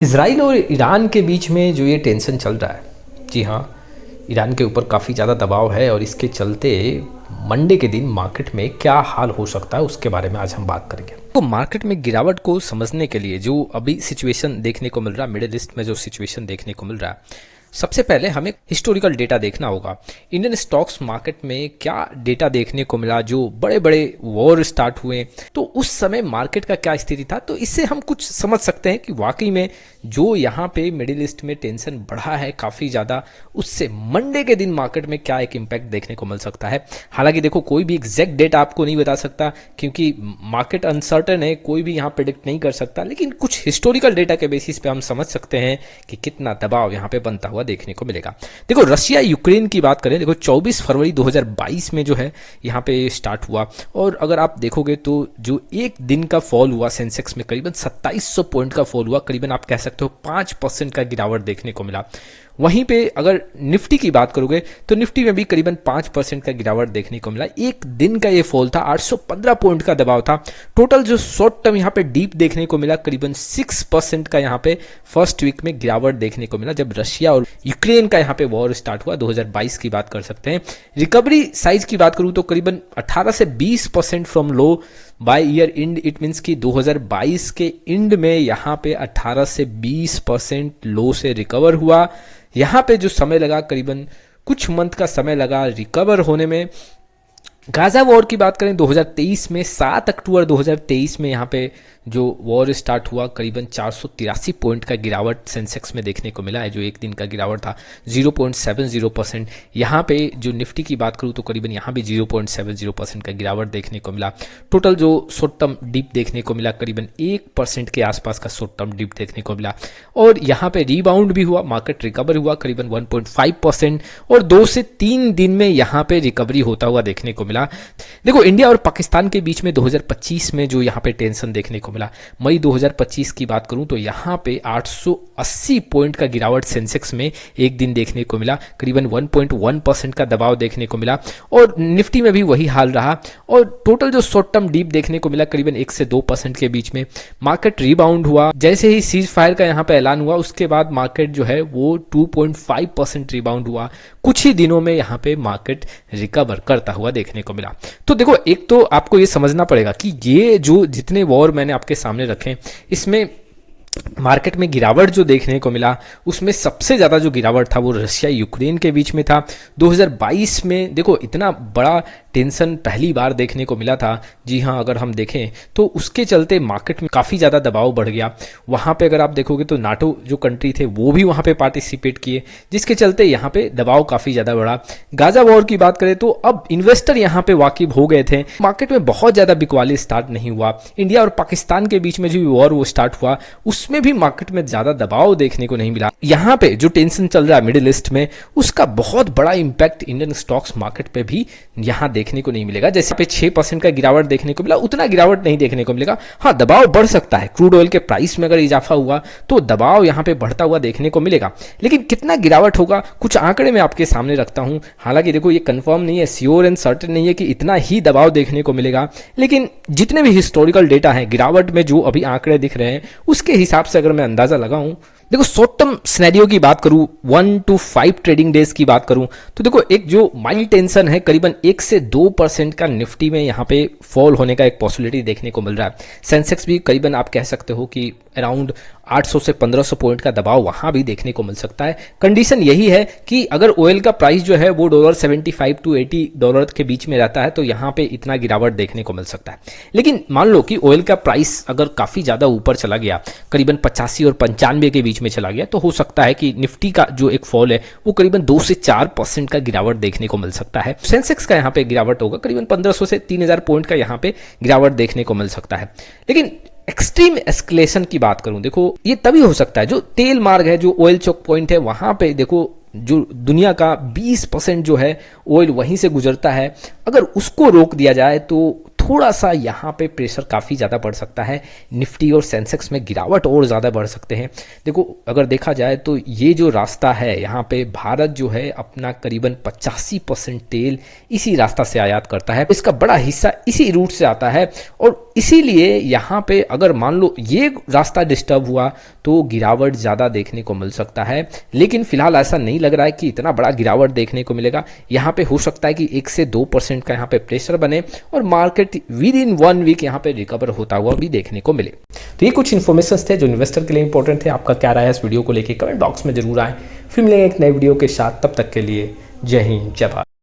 Israel और Iran के बीच में जो ये टेंशन चल रहा है, जी हाँ, ईरान के ऊपर काफ़ी ज़्यादा दबाव है और इसके चलते मंडे के दिन मार्केट में क्या हाल हो सकता है उसके बारे में आज हम बात करेंगे। तो मार्केट में गिरावट को समझने के लिए जो अभी सिचुएशन देखने को मिल रहा है, मिडिल ईस्ट में जो सिचुएशन देखने को मिल रहा है, सबसे पहले हमें हिस्टोरिकल डेटा देखना होगा। इंडियन स्टॉक्स मार्केट में क्या डेटा देखने को मिला, जो बड़े बड़े वॉर स्टार्ट हुए तो उस समय मार्केट का क्या स्थिति था, तो इससे हम कुछ समझ सकते हैं कि वाकई में जो यहाँ पे मिडिल ईस्ट में टेंशन बढ़ा है काफ़ी ज़्यादा, उससे मंडे के दिन मार्केट में क्या एक इम्पैक्ट देखने को मिल सकता है। हालांकि देखो, कोई भी एग्जैक्ट डेटा आपको नहीं बता सकता क्योंकि मार्केट अनसर्टन है, कोई भी यहाँ प्रिडिक्ट नहीं कर सकता, लेकिन कुछ हिस्टोरिकल डेटा के बेसिस पे हम समझ सकते हैं कि कितना दबाव यहाँ पे बनता हुआ देखने को मिलेगा। देखो, रशिया यूक्रेन की बात करें, देखो 24 फरवरी 2022 में जो है यहाँ पे स्टार्ट हुआ और अगर आप देखोगे तो जो एक दिन का फॉल हुआ सेंसेक्स में करीबन 2700 पॉइंट का फॉल हुआ, करीबन आप कह सकते हो 5% का गिरावट देखने को मिला। वहीं पे अगर निफ्टी की बात करोगे तो निफ्टी में भी करीबन 5% का गिरावट देखने को मिला। एक दिन का ये फॉल था, 815 पॉइंट का दबाव था। टोटल जो शॉर्ट टर्म यहाँ पे डीप देखने को मिला, करीबन 6% का यहाँ पे फर्स्ट वीक में गिरावट देखने को मिला जब रशिया और यूक्रेन का यहाँ पे वॉर स्टार्ट हुआ। 2022 की बात कर सकते हैं। रिकवरी साइज की बात करूं तो करीबन 18 से 20% from low by year end. It means कि 2022 के इंड में यहाँ पे 18 से 20% लो से रिकवर हुआ। यहाँ पे जो समय लगा, करीबन कुछ मंथ का समय लगा रिकवर होने में। गाजा वॉर की बात करें 2023 में 7 अक्टूबर 2023 में यहाँ पे जो वॉर स्टार्ट हुआ, करीबन 483 पॉइंट का गिरावट सेंसेक्स में देखने को मिला है, जो एक दिन का गिरावट था 0.70%। यहाँ पे जो निफ्टी की बात करूँ तो करीबन यहाँ भी 0.70% का गिरावट देखने को मिला। टोटल जो शॉर्ट टर्म डिप देखने को मिला, करीबन 1% के आसपास का शॉर्ट टर्म डिप देखने को मिला और यहाँ पे रीबाउंड भी हुआ, मार्केट रिकवर हुआ करीबन 1.5% और 2 से 3 दिन में यहाँ पे रिकवरी होता हुआ देखने को मिला। देखो, इंडिया और पाकिस्तान के बीच में 2025 में जो यहाँ पे टेंशन देखने को मिला, मई 2025 की बात करूं तो यहाँ पे 880 पॉइंट का गिरावट सेंसेक्स में एक दिन देखने को मिला, करीबन 1.1% का दबाव देखने को मिला और निफ्टी में भी वही हाल रहा और टोटल जो शॉर्ट टर्म डीप देखने को मिला करीबन 1 से 2% के बीच में। मार्केट रिबाउंड हुआ, जैसे ही सीज फायर का यहाँ पे ऐलान हुआ उसके बाद मार्केट जो है वो 2.5% रिबाउंड हुआ। कुछ ही दिनों में यहाँ पे मार्केट रिकवर करता हुआ देखने को मिला। तो देखो, एक तो आपको ये समझना पड़ेगा कि ये जो जितने वॉर मैंने आपके सामने रखे, इसमें मार्केट में गिरावट जो देखने को मिला उसमें सबसे ज़्यादा जो गिरावट था वो रशिया यूक्रेन के बीच में था। 2022 में देखो इतना बड़ा टेंशन पहली बार देखने को मिला था। जी हाँ, अगर हम देखें तो उसके चलते मार्केट में काफ़ी ज़्यादा दबाव बढ़ गया। वहाँ पे अगर आप देखोगे तो नाटो जो कंट्री थे वो भी वहाँ पे पार्टिसिपेट किए, जिसके चलते यहाँ पे दबाव काफ़ी ज़्यादा बढ़ा। गाजा वॉर की बात करें तो अब इन्वेस्टर यहाँ पे वाकिफ हो गए थे, मार्केट में बहुत ज़्यादा बिकवाली स्टार्ट नहीं हुआ। इंडिया और पाकिस्तान के बीच में जो वॉर वो स्टार्ट हुआ उसमें भी मार्केट में ज्यादा दबाव देखने को नहीं मिला। यहाँ पे जो टेंशन चल रहा है मिडिल ईस्ट में, उसका बहुत बड़ा इंपैक्ट इंडियन स्टॉक्स मार्केट पे भी यहाँ देखने को नहीं मिलेगा। जैसे पे 6% का गिरावट देखने को मिला, उतना गिरावट नहीं देखने को मिलेगा। हाँ, दबाव बढ़ सकता है, क्रूड ऑयल के प्राइस में अगर इजाफा हुआ तो दबाव यहाँ पे बढ़ता हुआ देखने को मिलेगा, लेकिन कितना गिरावट होगा कुछ आंकड़े मैं आपके सामने रखता हूँ। हालांकि देखो, ये कंफर्म नहीं है, श्योर एंड सर्टेन नहीं है कि इतना ही दबाव देखने को मिलेगा, लेकिन जितने भी हिस्टोरिकल डेटा है गिरावट में जो अभी आंकड़े दिख रहे हैं उसके हिसाब से अगर मैं अंदाजा लगाऊं, देखो शॉर्ट टर्म सिनेरियो की बात करूं, 1 to 5 ट्रेडिंग डेज की बात करूं तो देखो एक जो माइल्ड टेंशन है, करीबन 1 से 2% का निफ्टी में यहाँ पे फॉल होने का एक पॉसिबिलिटी देखने को मिल रहा है। सेंसेक्स भी करीबन आप कह सकते हो कि अराउंड 800 से 1500 पॉइंट का दबाव वहां भी देखने को मिल सकता है। कंडीशन यही है कि अगर ऑयल का प्राइस जो है वो $75 to $80 के बीच में रहता है तो यहाँ पे इतना गिरावट देखने को मिल सकता है। लेकिन मान लो कि ऑयल का प्राइस अगर काफी ज्यादा ऊपर चला गया, करीबन 85 और 95 के बीच में चला गया, तो हो सकता है कि निफ्टी का जो एक फॉल है वो करीबन 2 से 4% का गिरावट देखने को मिल सकता है। सेंसेक्स का यहाँ पे गिरावट होगा, करीबन 1500 से 3000 पॉइंट का यहाँ पे गिरावट देखने को मिल सकता है। लेकिन एक्सट्रीम एस्केलेशन की बात करूं, देखो ये तभी हो सकता है जो तेल मार्ग है, जो ऑयल चोक पॉइंट है, वहां पे देखो जो दुनिया का 20% जो है ऑयल वहीं से गुजरता है, अगर उसको रोक दिया जाए तो थोड़ा सा यहाँ पे प्रेशर काफ़ी ज़्यादा बढ़ सकता है। निफ्टी और सेंसेक्स में गिरावट और ज़्यादा बढ़ सकते हैं। देखो, अगर देखा जाए तो ये जो रास्ता है यहाँ पे भारत जो है अपना करीबन 85% तेल इसी रास्ता से आयात करता है। इसका बड़ा हिस्सा इसी रूट से आता है और इसीलिए यहाँ पे अगर मान लो ये रास्ता डिस्टर्ब हुआ तो गिरावट ज़्यादा देखने को मिल सकता है। लेकिन फिलहाल ऐसा नहीं लग रहा है कि इतना बड़ा गिरावट देखने को मिलेगा। यहाँ पे हो सकता है कि 1 से 2% का यहाँ पे प्रेशर बने और मार्केट विद इन 1 वीक यहाँ पे रिकवर होता हुआ भी देखने को मिले। तो ये कुछ इन्फॉर्मेशन थे जो इन्वेस्टर के लिए इंपॉर्टेंट थे। आपका क्या राय है इस वीडियो को लेकर कमेंट बॉक्स में जरूर आए। फिर मिलेंगे एक नए वीडियो के साथ, तब तक के लिए जय हिंद जय भारत।